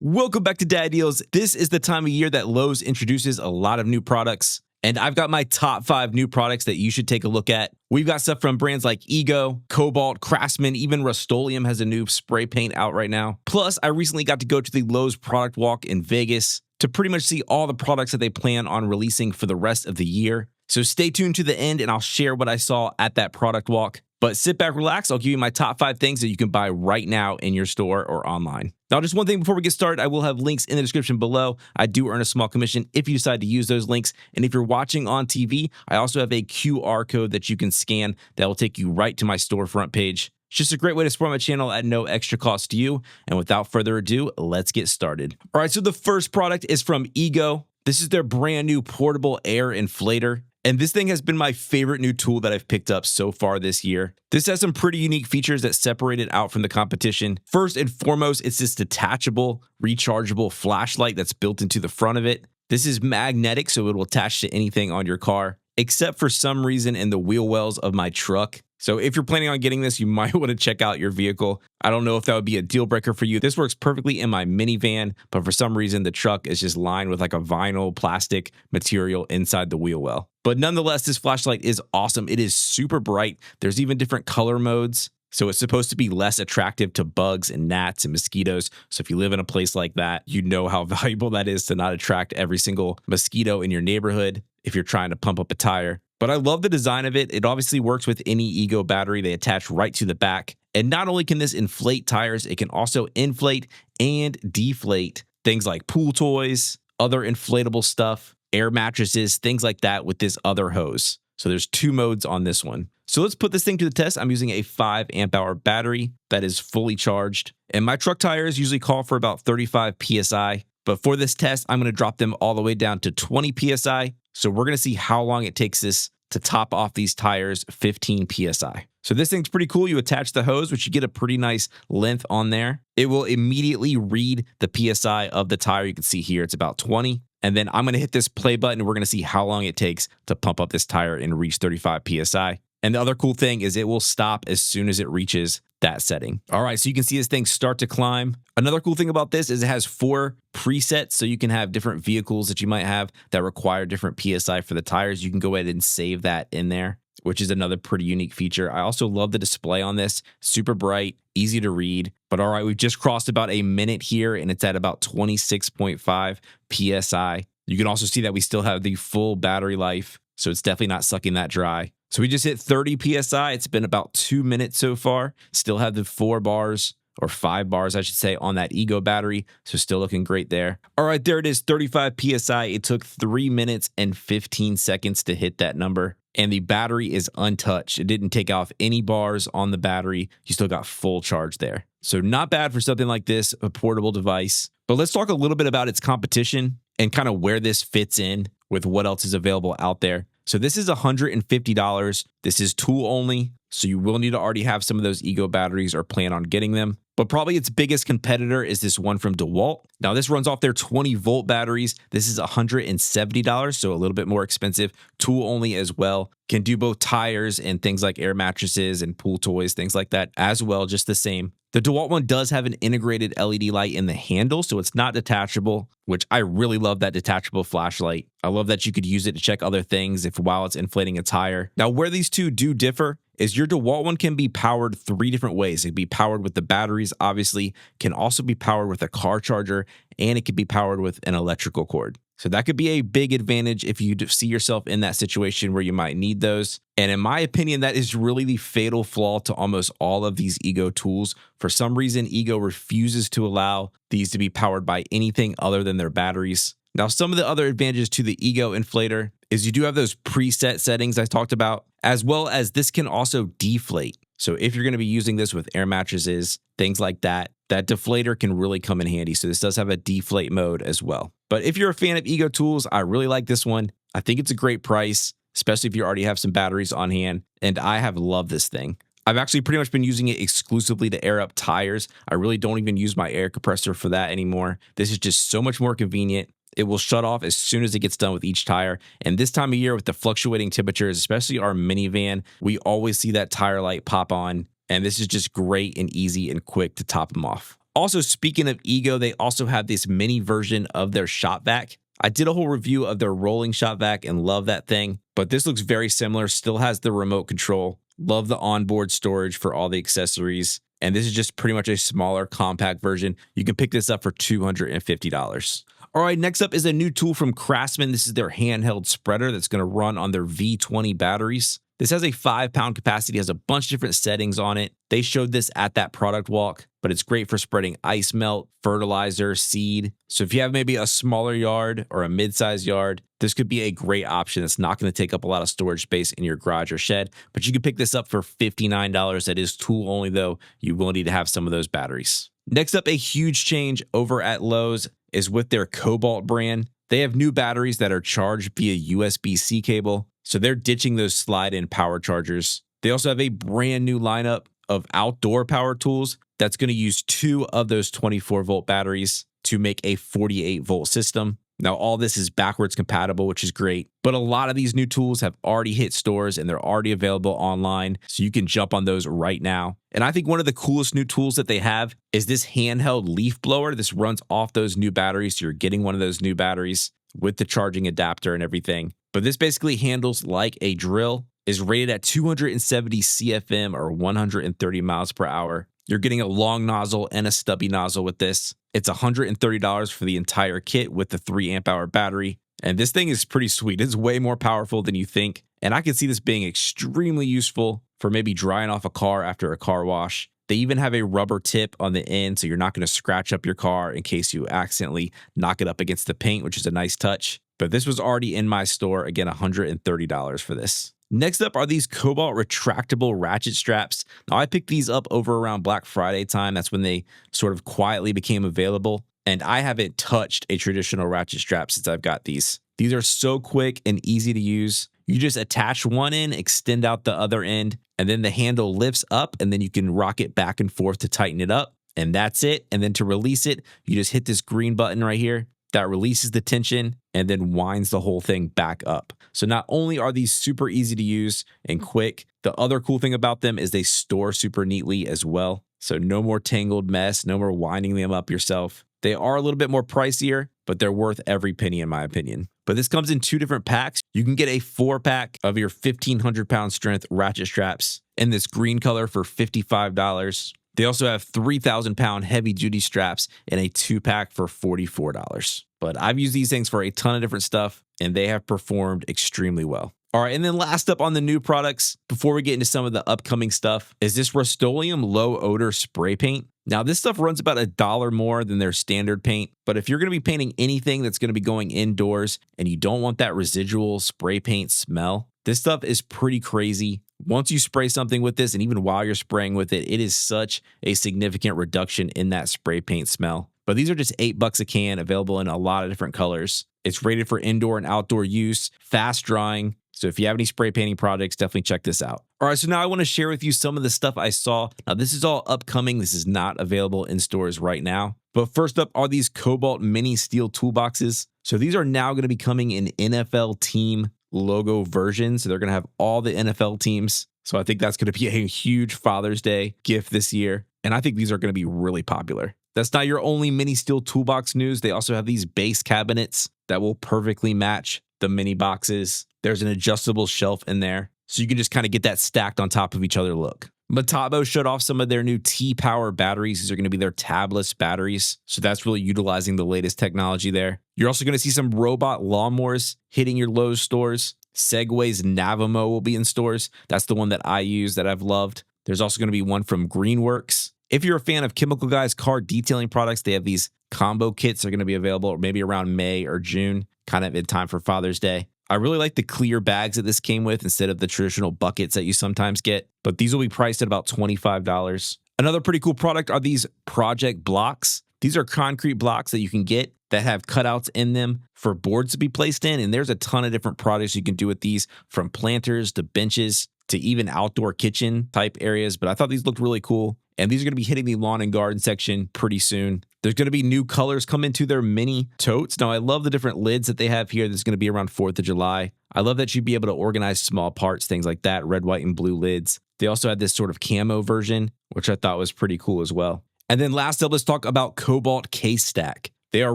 Welcome back to Dad Deals. This is the time of year that Lowe's introduces a lot of new products, and I've got my top 5 new products that you should take a look at. We've got stuff from brands like Ego, Kobalt, Craftsman, even Rustoleum has a new spray paint out right now. Plus, I recently got to go to the Lowe's product walk in Vegas to pretty much see all the products that they plan on releasing for the rest of the year. So stay tuned to the end and I'll share what I saw at that product walk. But sit back, relax. I'll give you my top 5 things that you can buy right now in your store or online. Now, just one thing before we get started, I will have links in the description below. I do earn a small commission if you decide to use those links. And if you're watching on TV, I also have a QR code that you can scan that will take you right to my storefront page. It's just a great way to support my channel at no extra cost to you. And without further ado, let's get started. All right, so the first product is from Ego. This is their brand new portable air inflator. And this thing has been my favorite new tool that I've picked up so far this year. This has some pretty unique features that separate it out from the competition. First and foremost, it's this detachable, rechargeable flashlight that's built into the front of it. This is magnetic, so it will attach to anything on your car, except for some reason in the wheel wells of my truck. So if you're planning on getting this, you might want to check out your vehicle. I don't know if that would be a deal breaker for you. This works perfectly in my minivan, but for some reason, the truck is just lined with like a vinyl plastic material inside the wheel well. But nonetheless, this flashlight is awesome. It is super bright. There's even different color modes. So it's supposed to be less attractive to bugs and gnats and mosquitoes. So if you live in a place like that, you know how valuable that is to not attract every single mosquito in your neighborhood if you're trying to pump up a tire. But I love the design of it. It obviously works with any Ego battery. They attach right to the back. And not only can this inflate tires, it can also inflate and deflate things like pool toys, other inflatable stuff, air mattresses, things like that with this other hose. So there's 2 modes on this one. So let's put this thing to the test. I'm using a 5 amp hour battery that is fully charged. And my truck tires usually call for about 35 PSI. But for this test, I'm going to drop them all the way down to 20 PSI. So we're going to see how long it takes this to top off these tires 15 PSI. So this thing's pretty cool. You attach the hose, which you get a pretty nice length on there. It will immediately read the PSI of the tire. You can see here it's about 20. And then I'm going to hit this play button and we're going to see how long it takes to pump up this tire and reach 35 PSI. And the other cool thing is it will stop as soon as it reaches that setting. All right, so you can see this thing start to climb. Another cool thing about this is it has 4 presets, so you can have different vehicles that you might have that require different PSI for the tires. You can go ahead and save that in there, which is another pretty unique feature. I also love the display on this. Super bright, easy to read. But all right, we've just crossed about a minute here and it's at about 26.5 PSI. You can also see that we still have the full battery life, so it's definitely not sucking that dry. So we just hit 30 PSI. It's been about 2 minutes so far. Still have the 4 bars or 5 bars, I should say, on that Ego battery. So still looking great there. All right, there it is, 35 PSI. It took 3 minutes and 15 seconds to hit that number. And the battery is untouched. It didn't take off any bars on the battery. You still got full charge there. So not bad for something like this, a portable device. But let's talk a little bit about its competition and kind of where this fits in with what else is available out there. So this is $150. This is tool only, so you will need to already have some of those Ego batteries or plan on getting them. But probably its biggest competitor is this one from dewalt. Now this runs off their 20-volt batteries. This is $170, so a little bit more expensive. Tool only as well. Can do both tires and things like air mattresses and pool toys, things like that as well, just the same. The dewalt one does have an integrated LED light in the handle, so it's not detachable, which I really love that detachable flashlight. I love that you could use it to check other things while it's inflating a tire. Now, where these two do differ is your dewalt one can be powered 3 different ways. It can be powered with the batteries, obviously, can also be powered with a car charger, and it can be powered with an electrical cord. So that could be a big advantage if you see yourself in that situation where you might need those. And in my opinion, that is really the fatal flaw to almost all of these Ego tools. For some reason, Ego refuses to allow these to be powered by anything other than their batteries. Now, some of the other advantages to the Ego inflator is you do have those preset settings I talked about, as well as this can also deflate. So if you're going to be using this with air mattresses, things like that, that deflator can really come in handy. So this does have a deflate mode as well. But if you're a fan of Ego tools, I really like this one. I think it's a great price, especially if you already have some batteries on hand. And I have loved this thing. I've actually pretty much been using it exclusively to air up tires. I really don't even use my air compressor for that anymore. This is just so much more convenient. It will shut off as soon as it gets done with each tire. And this time of year with the fluctuating temperatures, especially our minivan, we always see that tire light pop on. And this is just great and easy and quick to top them off. Also, speaking of Ego, they also have this mini version of their shop vac. I did a whole review of their rolling shop vac and love that thing, but this looks very similar, still has the remote control. Love the onboard storage for all the accessories. And this is just pretty much a smaller, compact version. You can pick this up for $250. All right, next up is a new tool from Craftsman. This is their handheld spreader that's going to run on their V20 batteries. This has a 5-pound capacity, has a bunch of different settings on it. They showed this at that product walk, but it's great for spreading ice melt, fertilizer, seed. So if you have maybe a smaller yard or a mid-sized yard, this could be a great option. It's not going to take up a lot of storage space in your garage or shed, but you can pick this up for $59. That is tool only though. You will need to have some of those batteries. Next up, a huge change over at Lowe's is with their Kobalt brand. They have new batteries that are charged via USB-C cable. So they're ditching those slide-in power chargers. They also have a brand new lineup of outdoor power tools that's going to use 2 of those 24-volt batteries to make a 48-volt system. Now, all this is backwards compatible, which is great, but a lot of these new tools have already hit stores and they're already available online, so you can jump on those right now. And I think one of the coolest new tools that they have is this handheld leaf blower. This runs off those new batteries, so you're getting one of those new batteries with the charging adapter and everything. But this basically handles like a drill, is rated at 270 CFM or 130 miles per hour. You're getting a long nozzle and a stubby nozzle with this. It's $130 for the entire kit with the 3 amp hour battery. And this thing is pretty sweet. It's way more powerful than you think. And I can see this being extremely useful for maybe drying off a car after a car wash. They even have a rubber tip on the end, so you're not going to scratch up your car in case you accidentally knock it up against the paint, which is a nice touch. But this was already in my store. Again, $130 for this. Next up are these Kobalt retractable ratchet straps. Now, I picked these up over around Black Friday time. That's when they sort of quietly became available. And I haven't touched a traditional ratchet strap since I've got these. These are so quick and easy to use. You just attach one end, extend out the other end, and then the handle lifts up, and then you can rock it back and forth to tighten it up. And that's it. And then to release it, you just hit this green button right here. That releases the tension and then winds the whole thing back up. So not only are these super easy to use and quick, the other cool thing about them is they store super neatly as well. So no more tangled mess, no more winding them up yourself. They are a little bit more pricier, but they're worth every penny in my opinion. But this comes in 2 different packs. You can get a 4-pack of your 1,500 pound strength ratchet straps in this green color for $55. They also have 3,000 pound heavy duty straps in a 2-pack for $44. But I've used these things for a ton of different stuff and they have performed extremely well. All right, and then last up on the new products, before we get into some of the upcoming stuff, is this Rustoleum Low Odor Spray Paint. Now, this stuff runs about $1 more than their standard paint, but if you're going to be painting anything that's going to be going indoors and you don't want that residual spray paint smell, this stuff is pretty crazy. Once you spray something with this, and even while you're spraying with it, it is such a significant reduction in that spray paint smell. But these are just $8 a can, available in a lot of different colors. It's rated for indoor and outdoor use, fast drying. So if you have any spray painting projects, definitely check this out. All right, so now I want to share with you some of the stuff I saw. Now, this is all upcoming. This is not available in stores right now. But first up are these Kobalt mini steel toolboxes. So these are now going to be coming in NFL team logo version. So they're going to have all the NFL teams. So I think that's going to be a huge Father's Day gift this year. And I think these are going to be really popular. That's not your only mini steel toolbox news. They also have these base cabinets that will perfectly match the mini boxes. There's an adjustable shelf in there, so you can just kind of get that stacked on top of each other look. Metabo showed off some of their new T-Power batteries. These are going to be their tabless batteries, so that's really utilizing the latest technology there. You're also going to see some robot lawnmowers hitting your Lowe's stores. Segway's Navimo will be in stores. That's the one that I use that I've loved. There's also going to be one from Greenworks. If you're a fan of Chemical Guy's car detailing products, they have these combo kits that are going to be available maybe around May or June, kind of in time for Father's Day. I really like the clear bags that this came with instead of the traditional buckets that you sometimes get, but these will be priced at about $25. Another pretty cool product are these project blocks. These are concrete blocks that you can get that have cutouts in them for boards to be placed in, and there's a ton of different products you can do with these, from planters to benches to even outdoor kitchen type areas, but I thought these looked really cool. And these are going to be hitting the lawn and garden section pretty soon. There's going to be new colors come into their mini totes. Now, I love the different lids that they have here. That's going to be around 4th of July. I love that you'd be able to organize small parts, things like that, red, white, and blue lids. They also had this sort of camo version, which I thought was pretty cool as well. And then last up, let's talk about Kobalt Case Stack. They are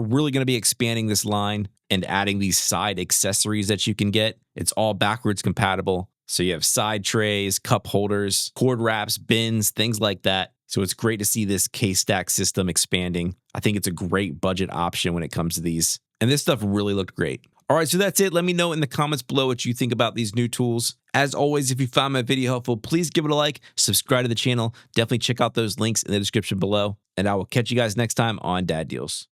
really going to be expanding this line and adding these side accessories that you can get. It's all backwards compatible. So you have side trays, cup holders, cord wraps, bins, things like that. So it's great to see this case stack system expanding. I think it's a great budget option when it comes to these. And this stuff really looked great. All right, so that's it. Let me know in the comments below what you think about these new tools. As always, if you found my video helpful, please give it a like, subscribe to the channel. Definitely check out those links in the description below. And I will catch you guys next time on Dad Deals.